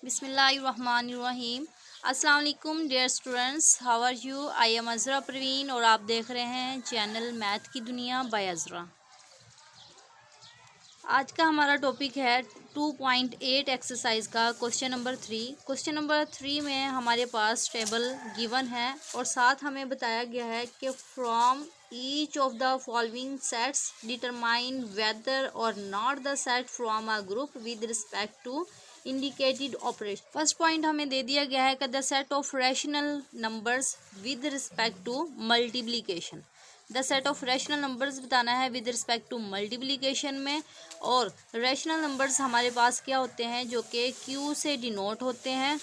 बिस्मिल्लाहिर्रहमानिर्रहीम। अस्सलाम वालेकुम dear students, how are you? I am Azra Parveen और आप देख रहे हैं चैनल मैथ की दुनिया बाय अज़रा। आज का हमारा टॉपिक है 2.8 एक्सरसाइज का क्वेश्चन नंबर 3। क्वेश्चन नंबर 3 में हमारे पास टेबल गिवन है और साथ हमें बताया गया है कि from each of the following sets determine whether or not the set from a group with respect to indicated operation. First point हमें दे दिया गया है कि the set of rational numbers with respect to multiplication. The set of rational numbers बताना है with respect to multiplication में। और रैशनल नंबर्स हमारे पास क्या होते हैं जो कि क्यू से डिनोट होते हैं,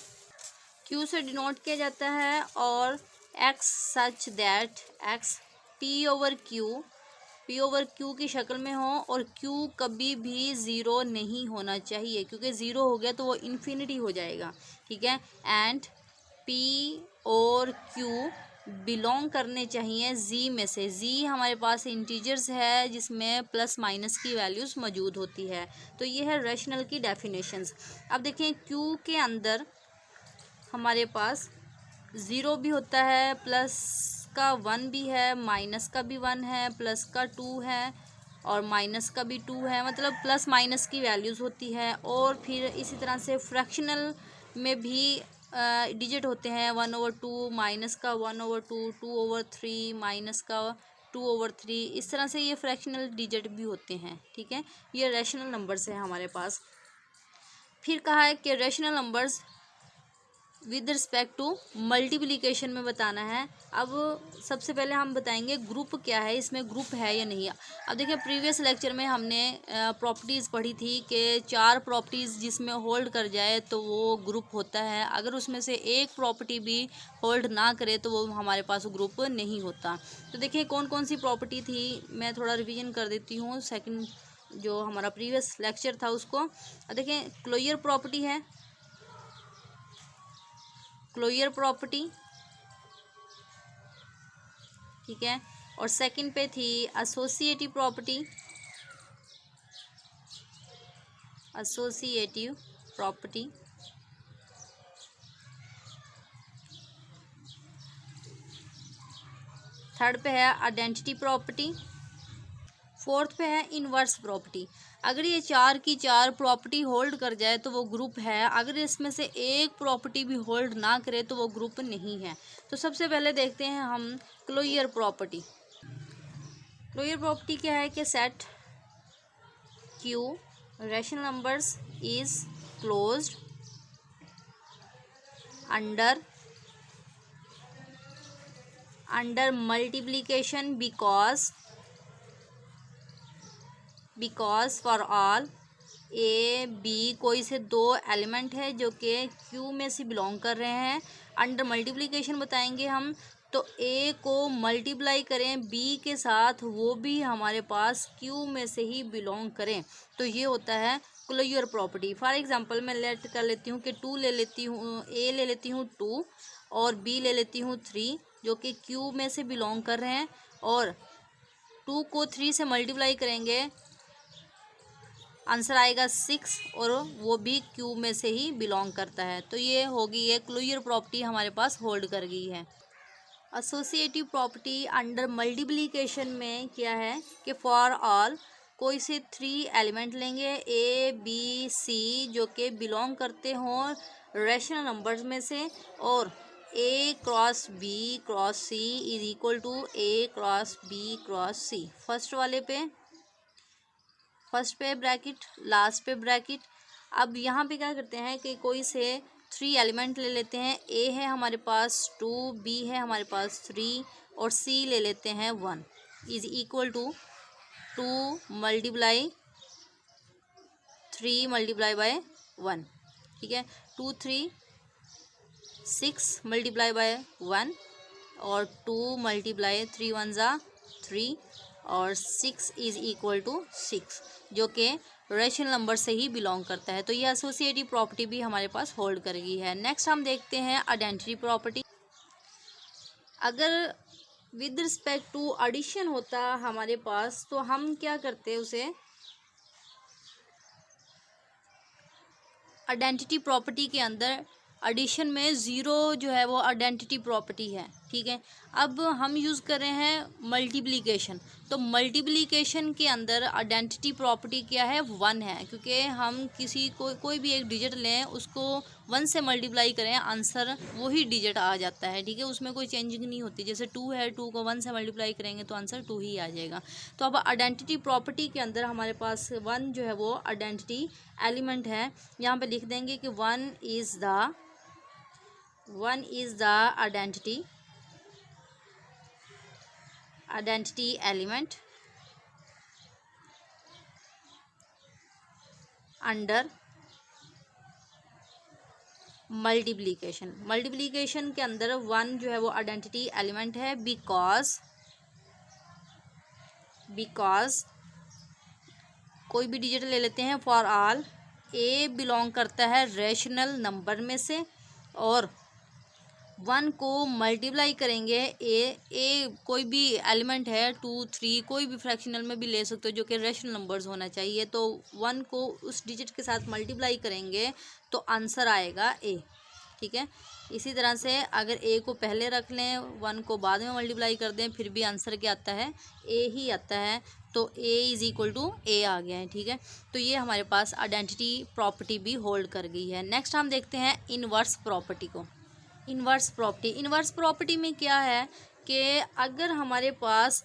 क्यू से डिनोट किया जाता है। और x such that x P over Q की शक्ल में हो और क्यू कभी भी ज़ीरो नहीं होना चाहिए, क्योंकि ज़ीरो हो गया तो वो इन्फिनिटी हो जाएगा। ठीक है। एंड पी और क्यू बिलोंग करने चाहिए जी में से। जी हमारे पास इंटीजर्स है जिसमें प्लस माइनस की वैल्यूज़ मौजूद होती है। तो ये है रैशनल की डेफिनेशंस। अब देखें क्यू के अंदर हमारे पास ज़ीरो भी होता है, प्लस का वन भी है, माइनस का भी वन है, प्लस का टू है और माइनस का भी टू है, मतलब प्लस माइनस की वैल्यूज़ होती है। और फिर इसी तरह से फ्रैक्शनल में भी डिजिट होते हैं 1/2, माइनस का 1/2, 2/3, माइनस का 2/3। इस तरह से ये फ्रैक्शनल डिजिट भी होते हैं। ठीक है, ये रैशनल नंबर्स हैं हमारे पास। फिर कहा है कि rational numbers with respect to multiplication में बताना है। अब सबसे पहले हम बताएंगे ग्रुप क्या है, इसमें ग्रुप है या नहीं। अब देखिए प्रीवियस लेक्चर में हमने प्रॉपर्टीज़ पढ़ी थी कि 4 प्रॉपर्टीज़ जिसमें होल्ड कर जाए तो वो ग्रुप होता है। अगर उसमें से एक प्रॉपर्टी भी होल्ड ना करे तो वो हमारे पास ग्रुप नहीं होता। तो देखिए कौन कौन सी प्रॉपर्टी थी, मैं थोड़ा रिविजन कर देती हूँ सेकंड जो हमारा प्रीवियस लेक्चर था उसको। देखिए क्लोजर प्रॉपर्टी है, क्लोजर प्रॉपर्टी। ठीक है। और सेकंड पे थी associative property, associative property. Third पे है आइडेंटिटी प्रॉपर्टी। फोर्थ पे है इनवर्स प्रॉपर्टी। अगर ये 4 की 4 प्रॉपर्टी होल्ड कर जाए तो वो ग्रुप है, अगर इसमें से एक प्रॉपर्टी भी होल्ड ना करे तो वो ग्रुप नहीं है। तो सबसे पहले देखते हैं हम क्लोजर प्रॉपर्टी। क्लोजर प्रॉपर्टी क्या है कि set Q rational numbers is closed under multiplication because for all a b कोई से 2 एलिमेंट है जो कि क्यू में से बिलोंग कर रहे हैं। अंडर मल्टीप्लिकेशन बताएंगे हम, तो ए को मल्टीप्लाई करें बी के साथ, वो भी हमारे पास क्यू में से ही बिलोंग करें, तो ये होता है क्लोजर प्रॉपर्टी। फॉर एग्जांपल मैं लेट कर लेती हूँ कि 2 ले लेती हूँ, ए ले लेती हूँ 2 और बी ले लेती हूँ 3 जो कि क्यू में से बिलोंग कर रहे हैं। और 2 को 3 से मल्टीप्लाई करेंगे, आंसर आएगा 6 और वो भी क्यू में से ही बिलोंग करता है। तो ये होगी, ये क्लोजर प्रॉपर्टी हमारे पास होल्ड कर गई है। एसोसिएटिव प्रॉपर्टी अंडर मल्टीप्लिकेशन में क्या है कि फॉर ऑल कोई से 3 एलिमेंट लेंगे ए बी सी जो कि बिलोंग करते हों रैशनल नंबर्स में से, और A cross B cross C is equal to A cross B cross C. First पे ब्रैकेट, लास्ट पे ब्रैकेट। अब यहाँ पे क्या करते हैं कि कोई से 3 एलिमेंट ले लेते हैं। ए है हमारे पास 2, बी है हमारे पास 3 और सी ले लेते हैं 1 is equal to 2 multiply 3 multiply by 1। ठीक है, 2 3 6 मल्टीप्लाई बाय 1 और 2 मल्टीप्लाई 3 1 ज़ा 3 और 6 इज इक्वल टू 6 जो कि रैशनल नंबर से ही बिलोंग करता है। तो ये एसोसिएटिव प्रॉपर्टी भी हमारे पास होल्ड कर गई है। नेक्स्ट हम देखते हैं आइडेंटिटी प्रॉपर्टी। अगर विद रिस्पेक्ट टू एडिशन होता हमारे पास तो हम क्या करते उसे, आइडेंटिटी प्रॉपर्टी के अंदर एडिशन में ज़ीरो जो है वो आइडेंटिटी प्रॉपर्टी है, ठीक है। अब हम यूज़ कर रहे हैं मल्टीप्लिकेशन, तो मल्टीप्लिकेशन के अंदर आइडेंटिटी प्रॉपर्टी क्या है, 1 है, क्योंकि हम किसी कोई भी एक डिजिट लें उसको 1 से मल्टीप्लाई करें, आंसर वही डिजिट आ जाता है, ठीक है, उसमें कोई चेंजिंग नहीं होती। जैसे 2 है, 2 को 1 से मल्टीप्लाई करेंगे तो आंसर 2 ही आ जाएगा। तो अब आइडेंटिटी प्रॉपर्टी के अंदर हमारे पास 1 जो है वो आइडेंटिटी एलिमेंट है। यहाँ पे लिख देंगे कि 1 is the identity element under multiplication के अंदर 1 जो है वो आइडेंटिटी एलिमेंट है, बिकॉज कोई भी डिजिट ले लेते हैं, फॉर ऑल ए बिलोंग करता है रेशनल नंबर में से, और 1 को मल्टीप्लाई करेंगे, ए कोई भी एलिमेंट है, 2 3 कोई भी फ्रैक्शनल में भी ले सकते हो जो कि रेशनल नंबर्स होना चाहिए। तो 1 को उस डिजिट के साथ मल्टीप्लाई करेंगे तो आंसर आएगा ए, ठीक है। इसी तरह से अगर ए को पहले रख लें, 1 को बाद में मल्टीप्लाई कर दें, फिर भी आंसर क्या आता है, ए ही आता है। तो ए इज़ इक्वल टू ए आ गया है, ठीक है। तो ये हमारे पास आइडेंटिटी प्रॉपर्टी भी होल्ड कर गई है। नेक्स्ट हम देखते हैं इनवर्स प्रॉपर्टी को। इनवर्स प्रॉपर्टी में क्या है कि अगर हमारे पास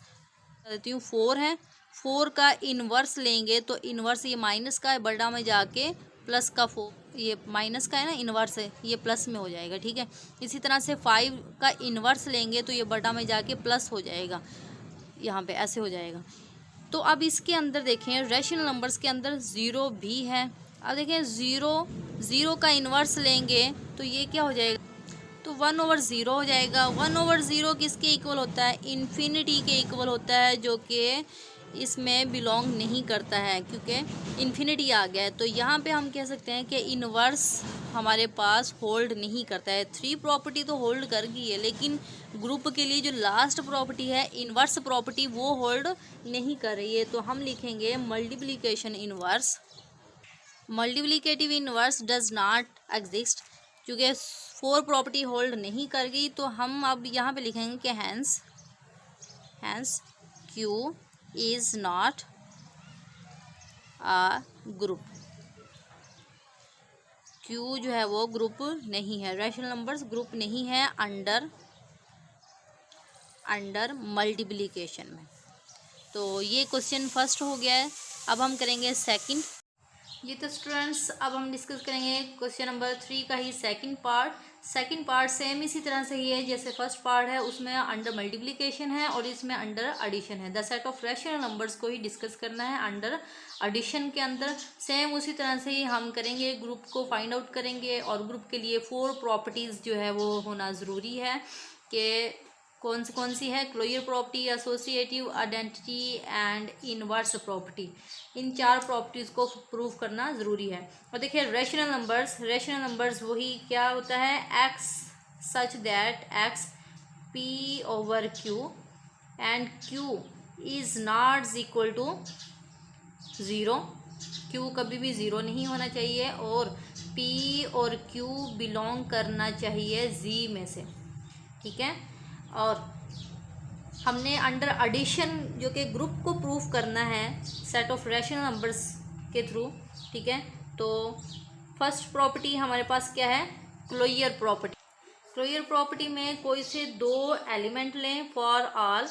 देती हूँ 4 है, 4 का इन्वर्स लेंगे तो इन्वर्स ये माइनस का है, बड़ा में जाके प्लस का 4, ये माइनस का है ना, इन्वर्स है, ये प्लस में हो जाएगा, ठीक है। इसी तरह से 5 का इन्वर्स लेंगे तो ये बड़ा में जाके प्लस हो जाएगा, यहाँ पे ऐसे हो जाएगा। तो अब इसके अंदर देखें, रेशनल नंबर्स के अंदर 0 भी है। अब देखें 0 का इन्वर्स लेंगे तो ये क्या हो जाएगा, तो 1/0 हो जाएगा। 1/0 किसके इक्वल होता है, इन्फिनिटी के इक्वल होता है, जो कि इसमें बिलोंग नहीं करता है क्योंकि इन्फिनिटी आ गया है। तो यहाँ पे हम कह सकते हैं कि इनवर्स हमारे पास होल्ड नहीं करता है। 3 प्रॉपर्टी तो होल्ड कर गई है, लेकिन ग्रुप के लिए जो लास्ट प्रॉपर्टी है इनवर्स प्रॉपर्टी, वो होल्ड नहीं कर रही है। तो हम लिखेंगे multiplication inverse, multiplicative inverse does not exist, क्योंकि 4 प्रॉपर्टी होल्ड नहीं कर गई। तो हम अब यहाँ पे लिखेंगे कि hence Q is not a group, Q जो है वो ग्रुप नहीं है, रैशनल नंबर्स ग्रुप नहीं है अंडर मल्टीप्लिकेशन में। तो ये क्वेश्चन फर्स्ट हो गया है। अब हम करेंगे सेकंड। ये तो स्टूडेंट्स अब हम डिस्कस करेंगे क्वेश्चन नंबर 3 का ही सेकंड पार्ट सेम इसी तरह से ही है जैसे फर्स्ट पार्ट है, उसमें अंडर मल्टीप्लिकेशन है और इसमें अंडर एडिशन है। The set of rational numbers को ही डिस्कस करना है अंडर एडिशन के अंदर। सेम उसी तरह से ही हम करेंगे, ग्रुप को फाइंड आउट करेंगे और ग्रुप के लिए 4 प्रॉपर्टीज़ जो है वो होना ज़रूरी है कि कौन सी है, closure property, associative, identity and inverse property. इन 4 प्रॉपर्टीज़ को प्रूव करना ज़रूरी है। और देखिए रैशनल नंबर्स वही क्या होता है, x such that x p/q and q is not equal to 0, q कभी भी 0 नहीं होना चाहिए, और p और q बिलोंग करना चाहिए z में से, ठीक है। और हमने अंडर एडिशन जो कि ग्रुप को प्रूफ करना है सेट ऑफ रैशनल नंबर्स के थ्रू, ठीक है। तो फर्स्ट प्रॉपर्टी हमारे पास क्या है, क्लोजर प्रॉपर्टी में कोई से 2 एलिमेंट लें फॉर ऑल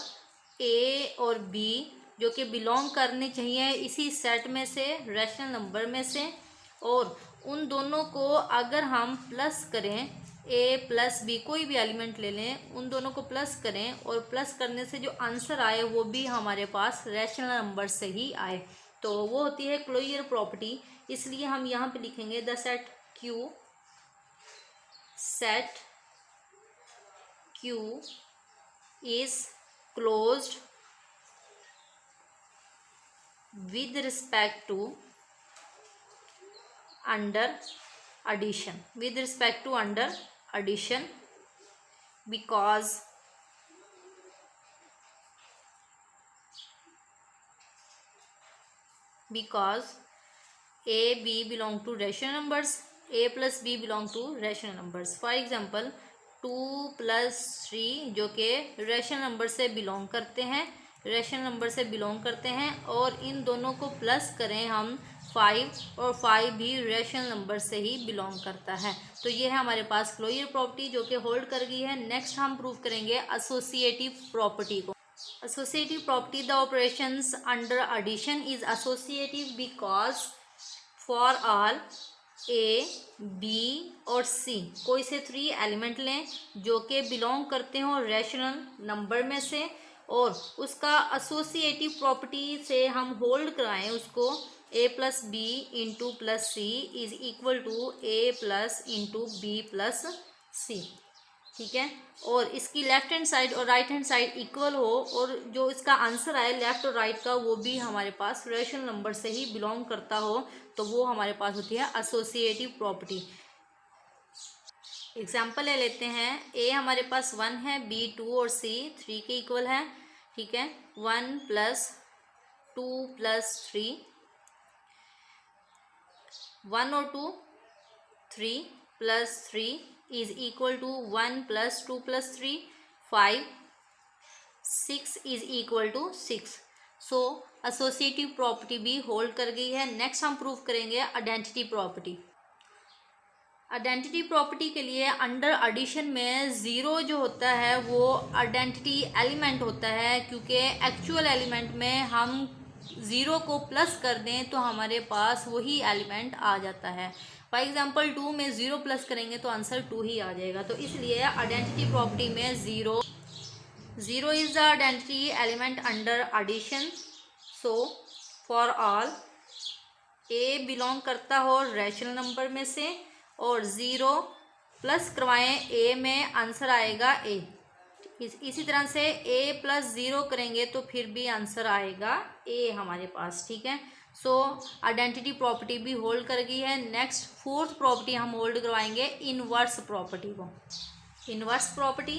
ए और बी जो कि बिलोंग करने चाहिए इसी सेट में से, रैशनल नंबर में से, और उन दोनों को अगर हम प्लस करें, ए प्लस बी कोई भी एलिमेंट ले लें, उन दोनों को प्लस करें और प्लस करने से जो आंसर आए वो भी हमारे पास रैशनल नंबर से ही आए, तो वो होती है क्लोजर प्रॉपर्टी। इसलिए हम यहाँ पे लिखेंगे the set Q is closed with respect to under addition, because A, B belong to rational numbers a plus b belong to rational numbers. For example 2 + 3 जो कि रैशनल नंबर से बिलोंग करते हैं, रैशनल नंबर से belong करते हैं, और इन दोनों को प्लस करें हम 5, और 5 भी रैशनल नंबर से ही बिलोंग करता है। तो ये है हमारे पास क्लोजर प्रॉपर्टी जो कि होल्ड कर गई है। नेक्स्ट हम प्रूव करेंगे एसोसिएटिव प्रॉपर्टी को। Associative property, the operations under addition is associative because for all a, B और सी कोई से 3 एलिमेंट लें जो कि बिलोंग करते हो रैशनल नंबर में से, और उसका एसोसिएटिव प्रॉपर्टी से हम होल्ड कराएं उसको a plus B into plus C is equal to A plus into B plus C. ठीक है, और इसकी लेफ्ट हैंड साइड और राइट हैंड साइड इक्वल हो, और जो इसका आंसर आए लेफ्ट और राइट का वो भी हमारे पास रैशनल नंबर से ही बिलोंग करता हो, तो वो हमारे पास होती है एसोसिएटिव प्रॉपर्टी। एग्जाम्पल ले लेते हैं। ए हमारे पास 1 है, बी 2 और सी 3 के इक्वल है। ठीक है, 1 + 2 + 3, 1 और 2 3 + 3 is equal to 1 + 2 + 3 5, 6 is equal to 6। So associative property भी होल्ड कर गई है। नेक्स्ट हम प्रूव करेंगे आइडेंटिटी प्रॉपर्टी। आइडेंटिटी प्रॉपर्टी के लिए अंडर एडिशन में 0 जो होता है वो आइडेंटिटी एलिमेंट होता है, क्योंकि एक्चुअल एलिमेंट में हम 0 को प्लस कर दें तो हमारे पास वही एलिमेंट आ जाता है। फॉर एग्जांपल 2 में 0 प्लस करेंगे तो आंसर 2 ही आ जाएगा। तो इसलिए आइडेंटिटी प्रॉपर्टी में 0 is the identity element under addition. So for all a belong करता हो रैशनल नंबर में से, और 0 प्लस करवाएं ए में आंसर आएगा ए। इसी तरह से a + 0 करेंगे तो फिर भी आंसर आएगा a हमारे पास। ठीक है, सो आइडेंटिटी प्रॉपर्टी भी होल्ड कर गई है। नेक्स्ट 4th प्रॉपर्टी हम होल्ड करवाएंगे इनवर्स प्रॉपर्टी को। Inverse property,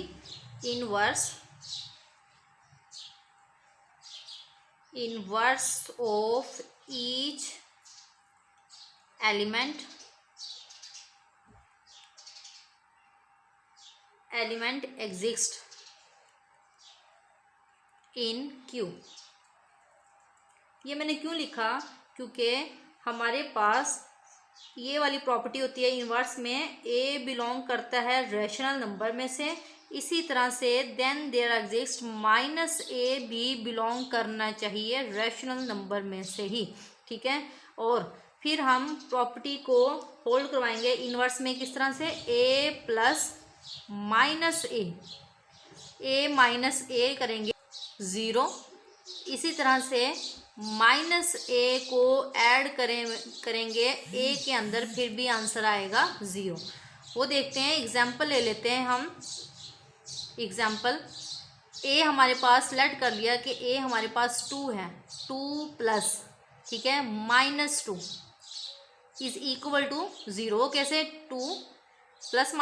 inverse of each element exist in Q। ये मैंने क्यों लिखा, क्योंकि हमारे पास ये वाली प्रॉपर्टी होती है इनवर्स में a बिलोंग करता है रैशनल नंबर में से, इसी तरह से देन देयर एग्जिस्ट -a भी बिलोंग करना चाहिए रैशनल नंबर में से ही। ठीक है, और फिर हम प्रॉपर्टी को होल्ड करवाएंगे इनवर्स में किस तरह से, a + -a करेंगे 0, इसी तरह से -a को ऐड करेंगे a के अंदर, फिर भी आंसर आएगा 0। वो देखते हैं, एग्जाम्पल ले लेते हैं हम। एग्जाम्पल a हमारे पास सेलेक्ट कर लिया कि a हमारे पास 2 है, 2 प्लस, ठीक है, -2 इज इक्वल टू 0। कैसे, 2 +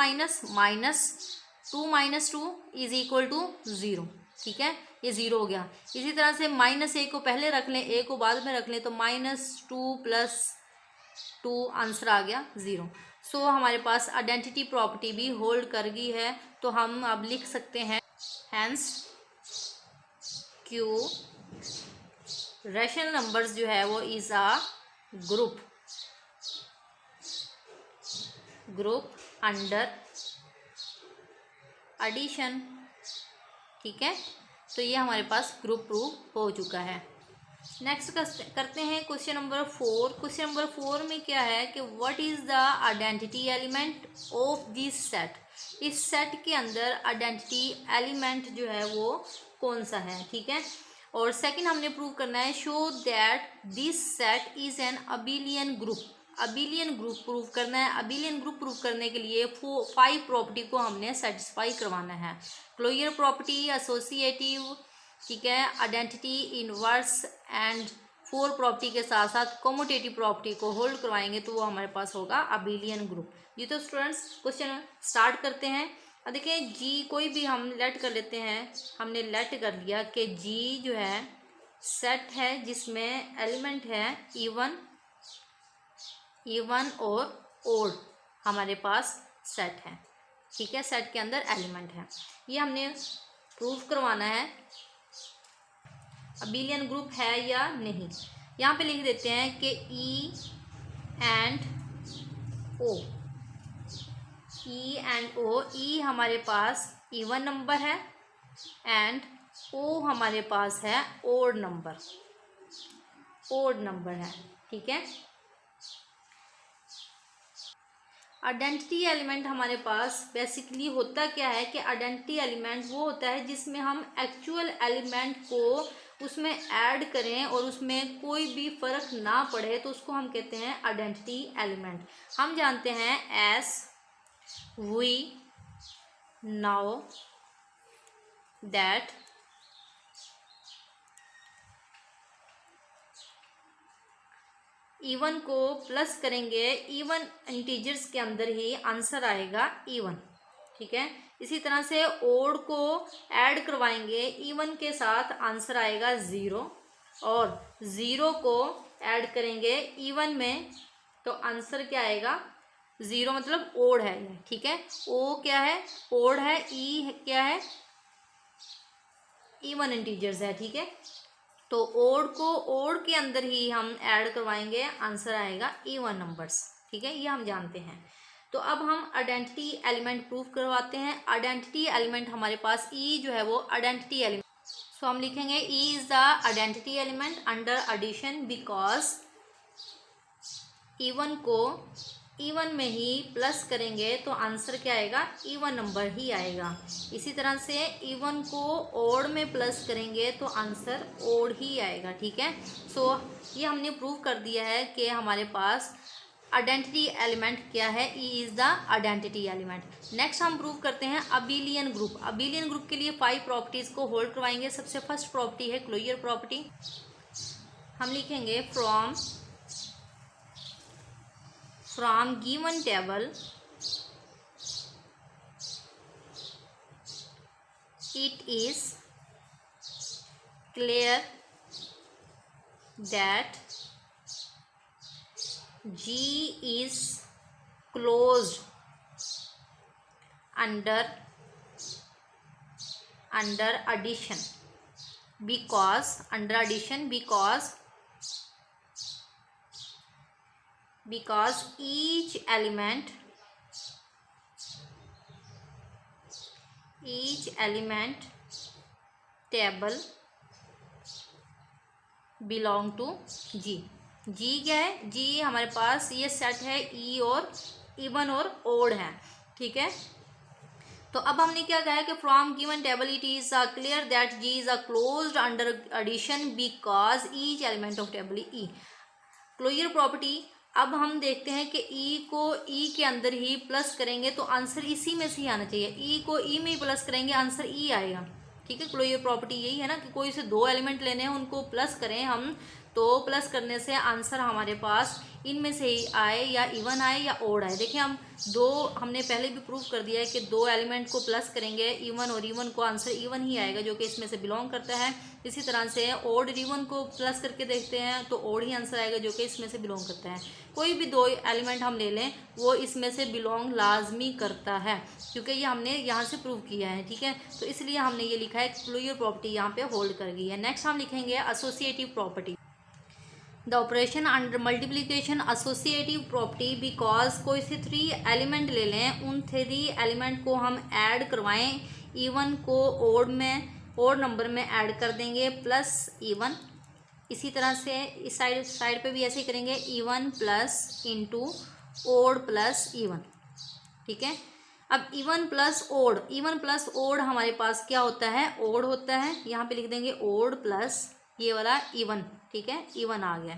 -2 इज इक्वल टू 0। ठीक है, ये 0 हो गया। इसी तरह से -a को पहले रख लें, a को बाद में रख लें, तो -2 + 2 आंसर आ गया 0। सो हमारे पास आइडेंटिटी प्रॉपर्टी भी होल्ड कर गई है। तो हम अब लिख सकते हैं हैंस Q रैशनल नंबर्स जो है वो is a group under addition. ठीक है, तो ये हमारे पास ग्रुप प्रूव हो चुका है। नेक्स्ट करते हैं क्वेश्चन नंबर 4। क्वेश्चन नंबर 4 में क्या है कि what is the identity element of this set. इस सेट के अंदर आइडेंटिटी एलिमेंट जो है वो कौन सा है। ठीक है, और सेकंड हमने प्रूव करना है show that this set is an abelian group. Abelian group prove करना है। अबिलियन ग्रुप प्रूव करने के लिए 5 प्रॉपर्टी को हमने सेटिस्फाई करवाना है। क्लोजर प्रॉपर्टी, एसोसिएटिव, ठीक है, आइडेंटिटी, इनवर्स एंड 4 प्रॉपर्टी के साथ साथ कम्यूटेटिव प्रॉपर्टी को होल्ड करवाएंगे तो वो हमारे पास होगा अबिलियन ग्रुप। जी तो स्टूडेंट्स क्वेश्चन स्टार्ट करते हैं। अब देखिए जी कोई भी हम लेट कर लेते हैं। हमने लेट कर लिया कि जी जो है सेट है जिसमें एलिमेंट है इवन और ओड। हमारे पास सेट है, ठीक है, सेट के अंदर एलिमेंट है। ये हमने प्रूव करवाना है अबेलियन ग्रुप है या नहीं। यहाँ पे लिख देते हैं कि E and O, E and ओ, ई हमारे पास इवन नंबर है एंड ओ हमारे पास है ओड नंबर, ओड नंबर है, ठीक है। आइडेंटिटी एलिमेंट हमारे पास बेसिकली होता क्या है कि आइडेंटिटी एलिमेंट वो होता है जिसमें हम एक्चुअल एलिमेंट को उसमें ऐड करें और उसमें कोई भी फर्क ना पड़े, तो उसको हम कहते हैं आइडेंटिटी एलिमेंट। हम जानते हैं S V now that even को प्लस करेंगे, इवन इंटीजर्स के अंदर ही आंसर आएगा इवन, ठीक है। इसी तरह से ओड को ऐड करवाएंगे इवन के साथ, आंसर आएगा ज़ीरो, और ज़ीरो को ऐड करेंगे इवन में तो आंसर क्या आएगा, ज़ीरो, मतलब ओड है ये, ठीक है। ओ क्या है, ओड है, ई क्या है, इवन इंटीजर्स है, ठीक है। तो ओड को ओड के अंदर ही हम ऐड करवाएंगे, आंसर आएगा इवन नंबर्स, ठीक है, ये हम जानते हैं। तो अब हम आइडेंटिटी एलिमेंट प्रूफ करवाते हैं। आइडेंटिटी एलिमेंट हमारे पास ई जो है वो आइडेंटिटी एलिमेंट, सो हम लिखेंगे e is the identity element under addition because even को इवन में ही प्लस करेंगे तो आंसर क्या आएगा, इवन नंबर ही आएगा। इसी तरह से इवन को ओड में प्लस करेंगे तो आंसर ओड ही आएगा, ठीक है। सो ये हमने प्रूव कर दिया है कि हमारे पास आइडेंटिटी एलिमेंट क्या है, E is the identity element. Next हम प्रूव करते हैं अबेलियन ग्रुप। अबेलियन ग्रुप के लिए 5 प्रॉपर्टीज़ को होल्ड करवाएंगे। सबसे फर्स्ट प्रॉपर्टी है क्लोजर प्रॉपर्टी। हम लिखेंगे from given table it is clear that G is closed under addition because each element table belong to G। G क्या है, G हमारे पास ये सेट है ई और इवन और ओड है, ठीक है। तो अब हमने क्या कहा है कि from given table it is clear that G is closed under addition because each element of table e. Closure property, अब हम देखते हैं कि ई को ई के अंदर ही प्लस करेंगे तो आंसर इसी में से ही आना चाहिए। ई को ई में ही प्लस करेंगे, आंसर ई आएगा, ठीक है। क्लोजर प्रॉपर्टी यही है ना कि कोई से दो एलिमेंट लेने हैं, उनको प्लस करें हम, तो प्लस करने से आंसर हमारे पास इनमें से ही आए, या इवन आए या ओड आए। देखिए हम दो, हमने पहले भी प्रूव कर दिया है कि दो एलिमेंट को प्लस करेंगे इवन और इवन को, आंसर इवन ही आएगा जो कि इसमें से बिलोंग करता है। इसी तरह से ओड और इवन को प्लस करके देखते हैं तो ओड ही आंसर आएगा जो कि इसमें से बिलोंग करता है। कोई भी दो एलिमेंट हम ले लें वो इसमें से बिलोंग लाजमी करता है, क्योंकि ये हमने यहाँ से प्रूव किया है, ठीक है। तो इसलिए हमने ये लिखा है क्लोजर प्रॉपर्टी यहाँ पे होल्ड कर गई है। नेक्स्ट हम लिखेंगे associative property. The operation under multiplication associative property because कोई से 3 एलिमेंट ले लें, उन 3 एलिमेंट को हम ऐड करवाएं, इवन को ओड में, ओड नंबर में ऐड कर देंगे प्लस इवन। इसी तरह से इस साइड पे भी ऐसे ही करेंगे, even plus into odd plus even, ठीक है। अब इवन प्लस ओड हमारे पास क्या होता है, ओड होता है। यहाँ पे लिख देंगे ओड प्लस ये वाला इवन, ठीक है, इवन आ गया।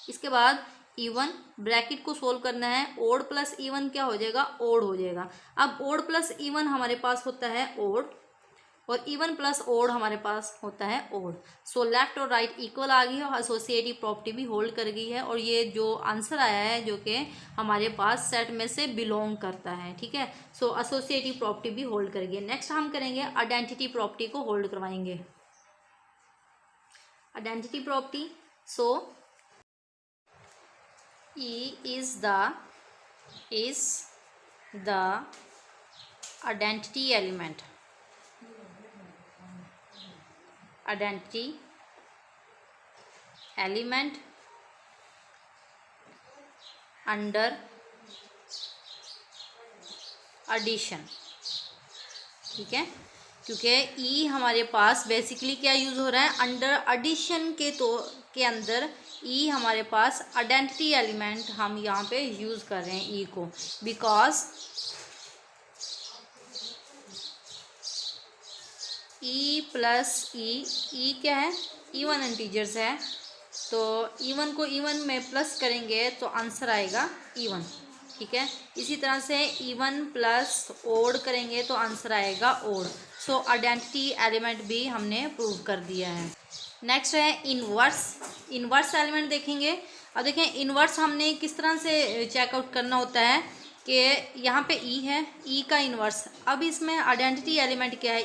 इसके बाद इवन ब्रैकेट को सोल्व करना है, ओड प्लस इवन क्या हो जाएगा, ओड हो जाएगा। अब ओड प्लस इवन हमारे पास होता है ओड, और इवन प्लस ओड हमारे पास होता है ओड। सो लेफ्ट और राइट इक्वल आ गई है और एसोसिएटिव प्रॉपर्टी भी होल्ड कर गई है, और ये जो आंसर आया है जो कि हमारे पास सेट में से बिलोंग करता है, ठीक है। सो एसोसिएटिव प्रॉपर्टी भी होल्ड कर गई। नेक्स्ट हम करेंगे आइडेंटिटी प्रॉपर्टी को होल्ड करवाएंगे। Identity property, so E is the identity element under addition, ठीक है, क्योंकि ई हमारे पास बेसिकली क्या यूज़ हो रहा है, अंडर एडिशन के अंदर ई हमारे पास आइडेंटिटी एलिमेंट हम यहाँ पे यूज़ कर रहे हैं ई को, बिकॉज ई प्लस ई क्या है, इवन इंटीजर्स है, तो इवन को इवन में प्लस करेंगे तो आंसर आएगा इवन, ठीक है। इसी तरह से इवन प्लस ओड करेंगे तो आंसर आएगा ओड। सो आइडेंटिटी एलिमेंट भी हमने प्रूव कर दिया है। नेक्स्ट है इन्वर्स एलिमेंट देखेंगे। अब देखें इन्वर्स हमने किस तरह से चेकआउट करना होता है कि यहाँ पे ई है, ई का इन्वर्स। अब इसमें आइडेंटिटी एलिमेंट क्या है,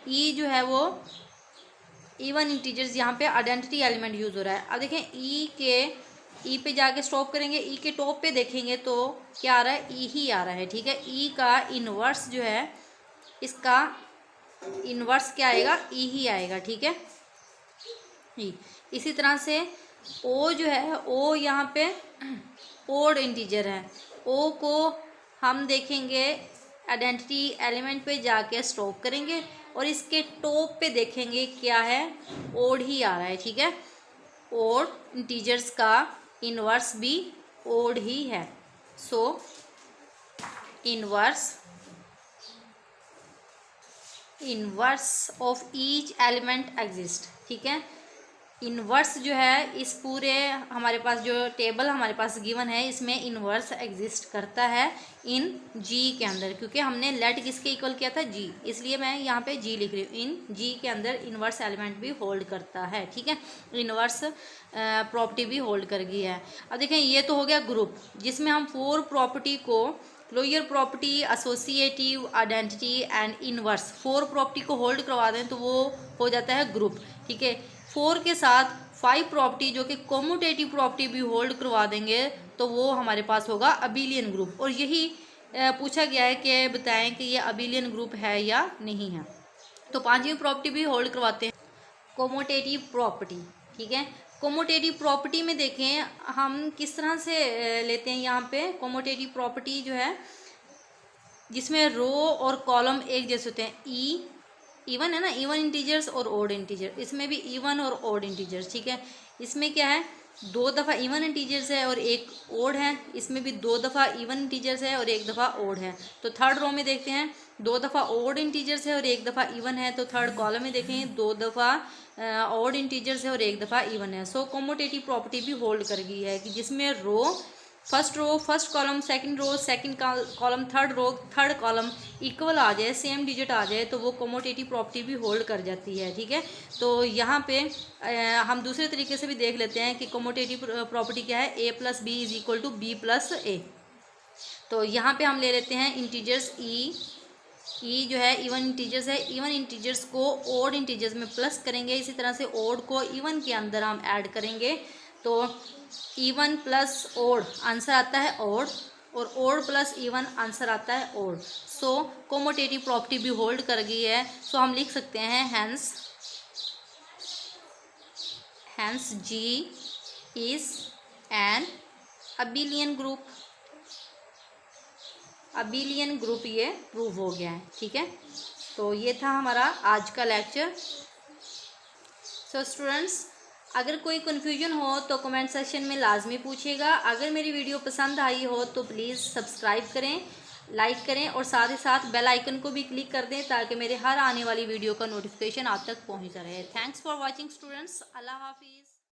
ई जो है वो इवन इंटीजर्स, यहाँ पे आइडेंटिटी एलिमेंट यूज़ हो रहा है। अब देखें ई पे जाके स्टॉप करेंगे, ई के टॉप पे देखेंगे तो क्या आ रहा है, ई ही आ रहा है, ठीक है। ई का इन्वर्स जो है, इसका इन्वर्स क्या आएगा, ई ही आएगा, ठीक है। इसी तरह से ओ जो है, ओ यहाँ पे ओड इंटीजर है, ओ को हम देखेंगे आइडेंटिटी एलिमेंट पे जाके स्टॉप करेंगे और इसके टॉप पे देखेंगे क्या है, ओड ही आ रहा है, ठीक है। ओड इंटीजर्स का इन्वर्स भी ओड ही है। So inverse of each element exist, ठीक है। इन्वर्स जो है इस पूरे हमारे पास जो टेबल हमारे पास गिवन है, इसमें इन्वर्स एग्जिस्ट करता है इन जी के अंदर, क्योंकि हमने लेट किसके इक्वल किया था, जी, इसलिए मैं यहाँ पे जी लिख रही हूँ। इन जी के अंदर इन्वर्स एलिमेंट भी होल्ड करता है, ठीक है। इन्वर्स प्रॉपर्टी भी होल्ड कर गई है। अब देखें ये तो हो गया ग्रुप, जिसमें हम 4 प्रॉपर्टी को lower property, associative, identity and inverse 4 property को होल्ड करवा दें तो वो हो जाता है ग्रुप, ठीक है। 4 के साथ 5 प्रॉपर्टी जो कि कॉम्यूटेटिव प्रॉपर्टी भी होल्ड करवा देंगे तो वो हमारे पास होगा अबिलियन ग्रुप। और यही पूछा गया है कि बताएं कि ये अबिलियन ग्रुप है या नहीं है। तो 5वीं प्रॉपर्टी भी होल्ड करवाते हैं, कॉम्यूटेटिव प्रॉपर्टी, ठीक है। कॉम्यूटेटिव प्रॉपर्टी में देखें हम किस तरह से लेते हैं, यहाँ पे कॉम्यूटेटिव प्रॉपर्टी जो है जिसमें रो और कॉलम एक जैसे होते हैं, इवन है ना, इवन इंटीजर्स और ओड इंटीजर, इसमें भी इवन और ओड इंटीजर्स, ठीक है। इसमें क्या है, 2 दफ़ा इवन इंटीजर्स है और 1 ओड है, इसमें भी 2 दफ़ा इवन इंटीजर्स है और 1 दफ़ा ओड है। तो थर्ड रो में देखते हैं 2 दफ़ा ओड इंटीजर्स है और 1 दफ़ा इवन है। तो थर्ड कॉलम में देखें 2 दफ़ा ओड इंटीजर्स है और 1 दफ़ा इवन है। सो कॉम्यूटेटिव प्रॉपर्टी भी होल्ड कर गई है कि जिसमें row first column, second row second column, third column equal आ जाए, सेम डिजिट आ जाए तो वो कॉम्यूटेटिव प्रॉपर्टी भी होल्ड कर जाती है, ठीक है। तो यहाँ पे हम दूसरे तरीके से भी देख लेते हैं कि कॉम्यूटेटिव प्रॉपर्टी क्या है, a + b = b + a। तो यहाँ पे हम ले लेते हैं इंटीजर्स ई जो है इवन इंटीजर्स है, इवन इंटीजर्स को ओड इंटीजर्स में प्लस करेंगे, इसी तरह से ओड को इवन के अंदर हम ऐड करेंगे तो इवन प्लस ओड आंसर आता है ओड, और ओड प्लस इवन आंसर आता है ओड। सो कॉम्यूटेटिव प्रॉपर्टी भी होल्ड कर गई है। सो हम लिख सकते हैं hence G is an abelian group. Abelian group ये प्रूव हो गया है, ठीक है। तो ये था हमारा आज का लेक्चर। सो स्टूडेंट्स, अगर कोई कन्फ्यूजन हो तो कमेंट सेक्शन में लाजमी पूछिएगा। अगर मेरी वीडियो पसंद आई हो तो प्लीज़ सब्सक्राइब करें, लाइक करें और साथ ही साथ बेल आइकन को भी क्लिक कर दें ताकि मेरे हर आने वाली वीडियो का नोटिफिकेशन आप तक पहुंचता रहे। Thanks for watching students. अल्लाह हाफिज़।